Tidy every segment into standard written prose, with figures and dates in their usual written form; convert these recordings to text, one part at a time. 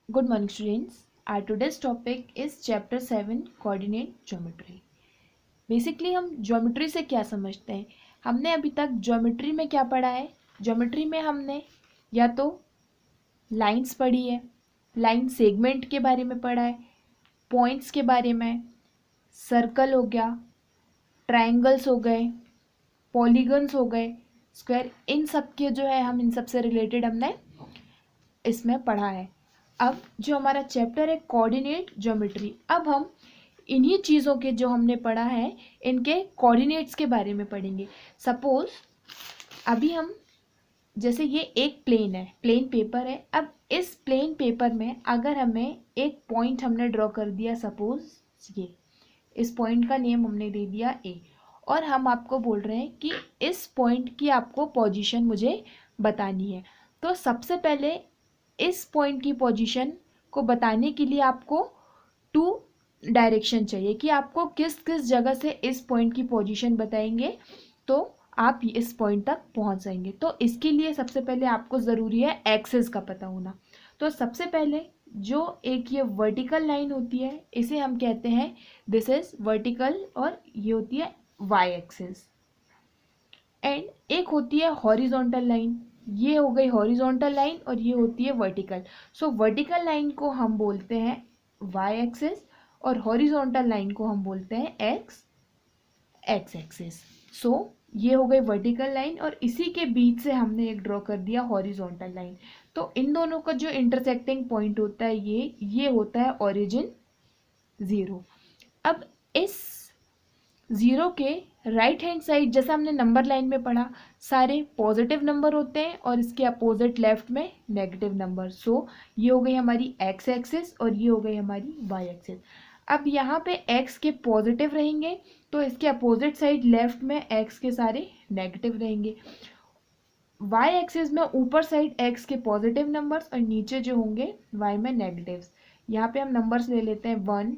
Good morning, students. Our today's topic is Chapter 7 Coordinate Geometry. Basically हम geometry से क्या समझते हैं? हमने अभी तक ज्योमेट्री में क्या पढ़ा है? ज्योमेट्री में हमने या तो लाइंस पढ़ी है, लाइन सेगमेंट के बारे में पढ़ा है, पॉइंट्स के बारे में, सर्कल हो गया, ट्रायंगल्स हो गए, पॉलीगन्स हो गए, स्क्वायर, इन सब के जो है हम इन सब से रिलेटेड हमने इसमें पढ़ा है। अब जो हमारा चैप्टर है कोऑर्डिनेट ज्योमेट्री, अब हम इन्हीं चीज़ों के जो हमने पढ़ा है इनके कोऑर्डिनेट्स के बारे में पढ़ेंगे। सपोज अभी हम जैसे ये एक प्लेन है, प्लेन पेपर है। अब इस प्लेन पेपर में अगर हमें एक पॉइंट हमने ड्रॉ कर दिया, सपोज ये इस पॉइंट का नेम हमने दे दिया ए, और हम आपको बोल रहे हैं कि इस पॉइंट की आपको पोजीशन मुझे बतानी है। तो सबसे पहले इस पॉइंट की पोजीशन को बताने के लिए आपको टू डायरेक्शन चाहिए कि आपको किस किस जगह से इस पॉइंट की पोजीशन बताएंगे तो आप इस पॉइंट तक पहुंच जाएंगे। तो इसके लिए सबसे पहले आपको ज़रूरी है एक्सिस का पता होना। तो सबसे पहले जो एक ये वर्टिकल लाइन होती है इसे हम कहते हैं दिस इज वर्टिकल, और ये होती है वाई एक्सिस। एंड एक होती है हॉरिजॉन्टल लाइन, ये हो गई हॉरिजॉन्टल लाइन, और ये होती है वर्टिकल। सो वर्टिकल लाइन को हम बोलते हैं वाई एक्सिस और हॉरिजॉन्टल लाइन को हम बोलते हैं एक्स एक्सिस। सो ये हो गई वर्टिकल लाइन और इसी के बीच से हमने एक ड्रॉ कर दिया हॉरिजॉन्टल लाइन। तो इन दोनों का जो इंटरसेक्टिंग पॉइंट होता है ये होता है ओरिजिन ज़ीरो। अब इस ज़ीरो के राइट हैंड साइड, जैसा हमने नंबर लाइन में पढ़ा, सारे पॉजिटिव नंबर होते हैं और इसके अपोजिट लेफ्ट में नेगेटिव नंबर। सो ये हो गई हमारी एक्स एक्सिस और ये हो गई हमारी वाई एक्सिस। अब यहाँ पे एक्स के पॉजिटिव रहेंगे तो इसके अपोजिट साइड लेफ्ट में एक्स के सारे नेगेटिव रहेंगे। वाई एक्सिस में ऊपर साइड एक्स के पॉजिटिव नंबर्स और नीचे जो होंगे वाई में नेगेटिव्स। यहाँ पे हम नंबर्स ले लेते हैं 1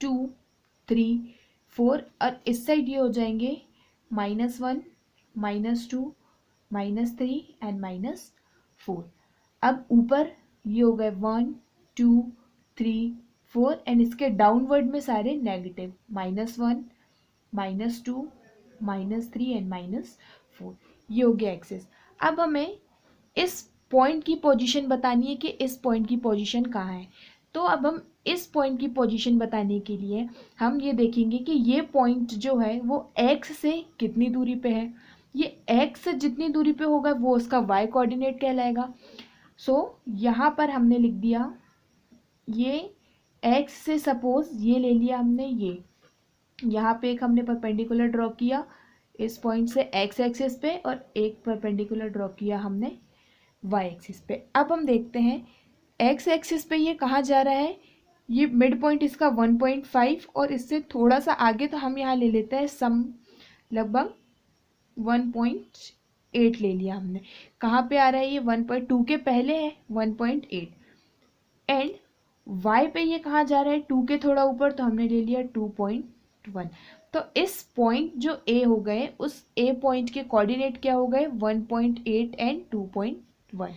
2 3 4, और इस साइड ये हो जाएंगे -1 -2 -3 एंड -4। अब ऊपर ये हो गए 1 2 3 4 एंड इसके डाउनवर्ड में सारे नेगेटिव -1 -2 -3 एंड -4। ये हो गया एक्सिस। अब हमें इस पॉइंट की पोजीशन बतानी है कि इस पॉइंट की पोजीशन कहाँ है। तो अब हम इस पॉइंट की पोजीशन बताने के लिए हम ये देखेंगे कि ये पॉइंट जो है वो x से कितनी दूरी पे है। ये x से जितनी दूरी पे होगा वो उसका y कोऑर्डिनेट कहलाएगा। सो यहाँ पर हमने लिख दिया ये x से, सपोज ये ले लिया हमने, ये यहाँ पे एक हमने परपेंडिकुलर ड्रॉ किया इस पॉइंट से x एक्सिस पे और एक परपेंडिकुलर ड्रॉ किया हमने y एक्सिस पे। अब हम देखते हैं x एक्सिस पे ये कहाँ जा रहा है। ये मिड पॉइंट इसका 1.5 और इससे थोड़ा सा आगे तो हम यहाँ ले लेते हैं सम, लगभग 1.8 ले लिया हमने। कहाँ पे आ रहा है ये 1.2 के पहले है 1.8। एंड y पे ये कहाँ जा रहा है 2 के थोड़ा ऊपर, तो हमने ले लिया 2.1। तो इस पॉइंट जो a हो गए उस a पॉइंट के कोऑर्डिनेट क्या हो गए 1.8 एंड 2.1।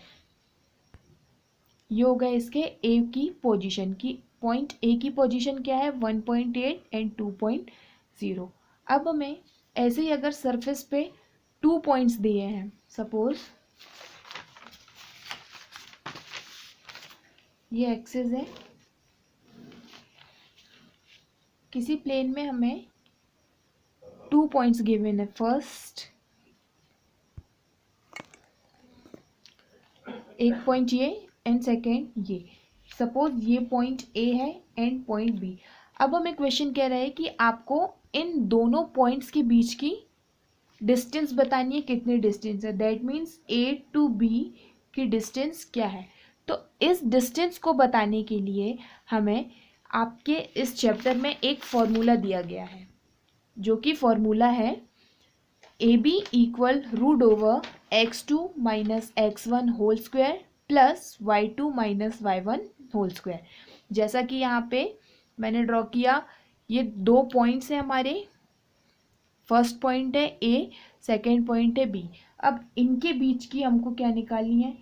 ये हो गए इसके a की पोजीशन की, पॉइंट a की पोजीशन क्या है 1.8 एंड 2.0। अब हमें ऐसे ही अगर सरफेस पे 2 पॉइंट्स दिए हैं, सपोज ये एक्सिस है, किसी प्लेन में हमें 2 पॉइंट्स गिवन है, फर्स्ट एक पॉइंट ये एंड सेकेंड ये। सपोज ये पॉइंट ए है एंड पॉइंट बी। अब हमें क्वेश्चन कह रहा है कि आपको इन दोनों पॉइंट्स के बीच की डिस्टेंस बतानी है, कितनी डिस्टेंस है। That means A to B की डिस्टेंस क्या है। तो इस डिस्टेंस को बताने के लिए हमें आपके इस चैप्टर में एक फॉर्मूला दिया गया है, जो कि फॉर्मूला है AB equal √(x2 - x1 whole square plus y2 - y1 whole square. जैसा कि यहाँ पे मैंने ड्रॉ किया, ये 2 पॉइंट्स हैं हमारे, फर्स्ट पॉइंट है A, सेकेंड पॉइंट है B। अब इनके बीच की हमको क्या निकालनी है,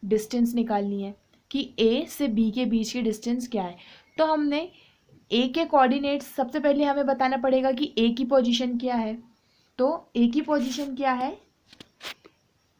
डिस्टेंस निकालनी है कि ए से बी के बीच की डिस्टेंस क्या है। तो हमने ए के कोऑर्डिनेट्स सबसे पहले हमें बताना पड़ेगा कि ए की पोजीशन क्या है। तो ए की पोजीशन क्या है,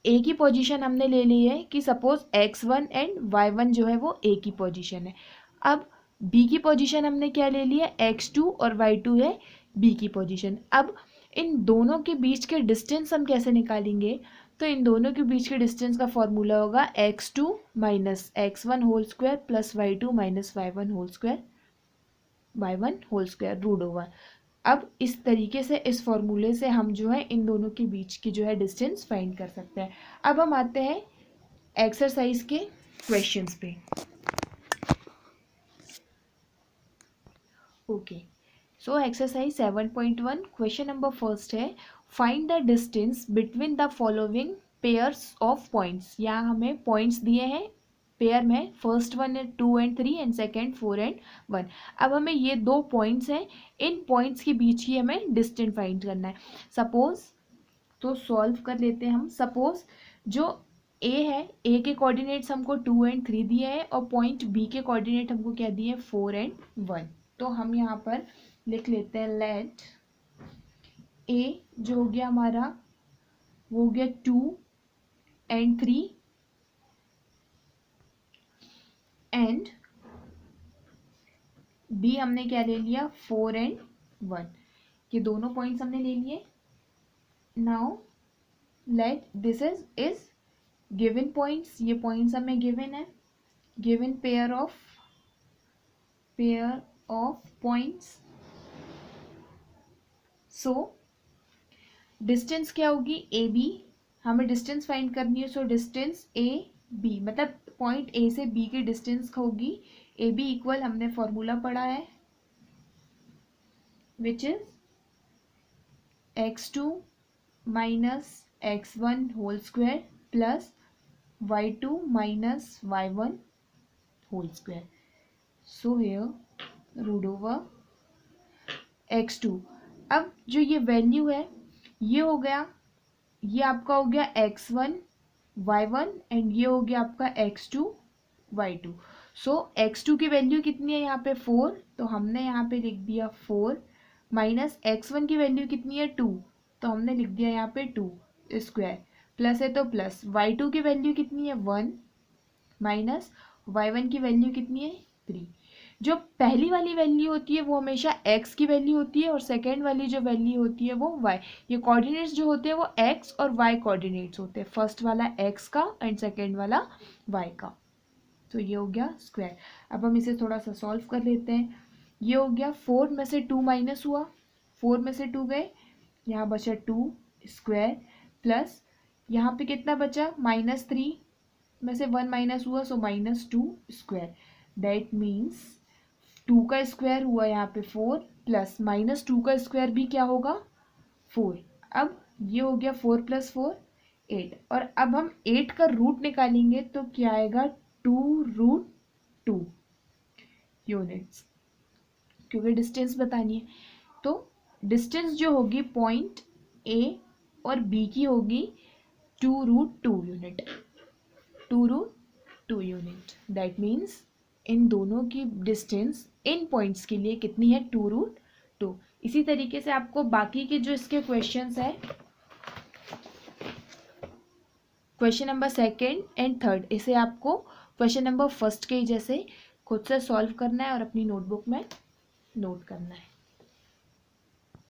ए की पोजीशन हमने ले ली है कि सपोज x1 एंड y1 जो है वो ए की पोजीशन है। अब बी की पोजीशन हमने क्या ले ली है, x2 और y2 है बी की पोजीशन। अब इन दोनों के बीच के डिस्टेंस हम कैसे निकालेंगे, तो इन दोनों के बीच के डिस्टेंस का फॉर्मूला होगा x2 minus x1 whole square plus y2 minus y1 whole square root over. अब इस तरीके से इस फॉर्मूले से हम जो है इन दोनों के बीच की जो है डिस्टेंस फाइंड कर सकते हैं। अब हम आते हैं एक्सरसाइज के क्वेश्चंस पे। Okay, so exercise 7.1 question number first है, find the distance between the following pairs of points. यहाँ हमें पॉइंट्स दिए हैं पेयर में, फर्स्ट वन है 2 and 3 एंड सेकेंड 4 and 1। अब हमें ये दो पॉइंट्स हैं, इन पॉइंट्स के बीच की हमें डिस्टेंस फाइंड करना है। सपोज, तो सॉल्व कर लेते हैं हम। सपोज जो ए है, ए के कोऑर्डिनेट्स हमको 2 and 3 दिए हैं और पॉइंट बी के कोऑर्डिनेट हमको क्या दिए हैं, 4 and 1। तो हम यहाँ पर लिख लेते हैं लेट ए जो हो गया हमारा वो हो गया 2 and 3 एंड बी हमने क्या ले लिया, 4 and 1। ये दोनों पॉइंट्स हमने ले लिए। Now let this is given points, ये पॉइंट्स हमें गिवन है, given pair of points. So distance क्या होगी, ए बी, हमें डिस्टेंस फाइंड करनी है। सो डिस्टेंस ए बी मतलब पॉइंट ए से बी की डिस्टेंस होगी ए बी इक्वल, हमने फॉर्मूला पढ़ा है which is x2 minus x1 whole square plus y2 minus y1 whole square. So here root over x2। अब जो ये वैल्यू है ये हो गया, ये आपका हो गया x1 y1 एंड ये हो गया आपका x2 y2। सो x2 की वैल्यू कितनी है यहाँ पे 4, तो हमने यहाँ पे लिख दिया 4 माइनस x1 की वैल्यू कितनी है 2, तो हमने लिख दिया यहाँ पे 2 स्क्वायर, प्लस है तो प्लस। y2 की वैल्यू कितनी है 1 माइनस y1 की वैल्यू कितनी है 3। जो पहली वाली वैल्यू होती है वो हमेशा x की वैल्यू होती है और सेकेंड वाली जो वैल्यू होती है वो y। ये कोऑर्डिनेट्स जो होते हैं वो x और y कोऑर्डिनेट्स होते हैं, फर्स्ट वाला x का एंड सेकेंड वाला y का। तो ये हो गया स्क्वायर। अब हम इसे थोड़ा सा सॉल्व कर लेते हैं। ये हो गया 4 में से 2 माइनस हुआ, 4 में से 2 गए, यहाँ बचा 2 स्क्वायर प्लस यहाँ पे कितना बचा -3 में से 1 माइनस हुआ, सो -2 स्क्वायर। दैट मीन्स 2 का स्क्वायर हुआ यहाँ पे 4 प्लस -2 का स्क्वायर भी क्या होगा 4। अब ये हो गया 4 + 4 8, और अब हम 8 का रूट निकालेंगे तो क्या आएगा 2√2 यूनिट्स, क्योंकि डिस्टेंस बतानी है। तो डिस्टेंस जो होगी पॉइंट ए और बी की होगी 2√2 unit, 2√2 unit. That means in दोनों की डिस्टेंस इन पॉइंट्स के लिए कितनी है 2√2। इसी तरीके से आपको बाकी के जो इसके क्वेश्चंस है, question number second and third, इसे आपको क्वेश्चन नंबर फर्स्ट के जैसे खुद से सॉल्व करना है और अपनी नोटबुक में नोट करना है।